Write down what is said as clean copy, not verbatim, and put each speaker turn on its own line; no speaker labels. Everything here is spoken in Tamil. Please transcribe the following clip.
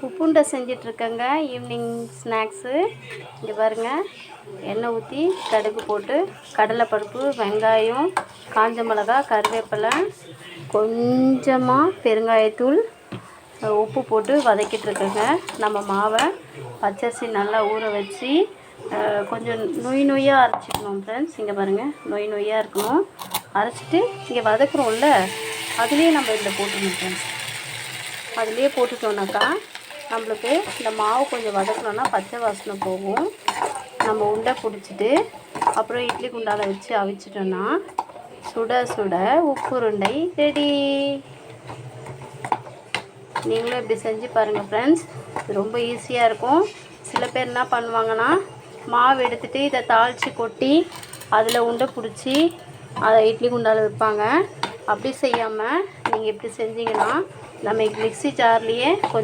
உப்புண்டை செஞ்சிட்ருக்கேங்க. Evening snacks. இங்கே பாருங்கள், எண்ணெய் ஊற்றி கடுகு போட்டு கடலைப்பருப்பு, வெங்காயம், காஞ்ச மிளகா, கருவேப்பிலை, கொஞ்சமாக பெருங்காயத்தூள், உப்பு போட்டு வதக்கிட்டுருக்கேங்க. நம்ம மாவை பச்சரிசி நல்லா ஊற வச்சு கொஞ்சம் நொய்யாக அரைச்சிக்கணும் ஃப்ரெண்ட்ஸ். இங்கே பாருங்கள், நொய்யாக இருக்கணும். அரைச்சிட்டு இங்கே வதக்குறோம்ல, அதுலேயே நம்ம இதில் போட்டுக்கணும் ஃப்ரெண்ட்ஸ். அதுலேயே போட்டுட்டோம்னாக்கா நம்மளுக்கு இந்த மாவு கொஞ்சம் வதக்கணுன்னா பச்சை வாசனை போகும். நம்ம உருண்டை பிடிச்சிட்டு அப்புறம் இட்லி குண்டால வச்சு அவிச்சிட்டோன்னா சுட சுட உப்புருண்டை ரெடி. நீங்களும் இப்படி செஞ்சு பாருங்கள் ஃப்ரெண்ட்ஸ். இது ரொம்ப ஈஸியாக இருக்கும். சில பேர் என்ன பண்ணுவாங்கன்னா, மாவு எடுத்துகிட்டு இதை தாளித்து கொட்டி அதில் உருண்டை பிடிச்சி அதை இட்லி குண்டால வைப்பாங்க. அப்படி செய்யாமல் நீங்கள் இப்படி செஞ்சிங்கன்னா, நம்ம மிக்ஸி ஜார்லேயே கொஞ்சம்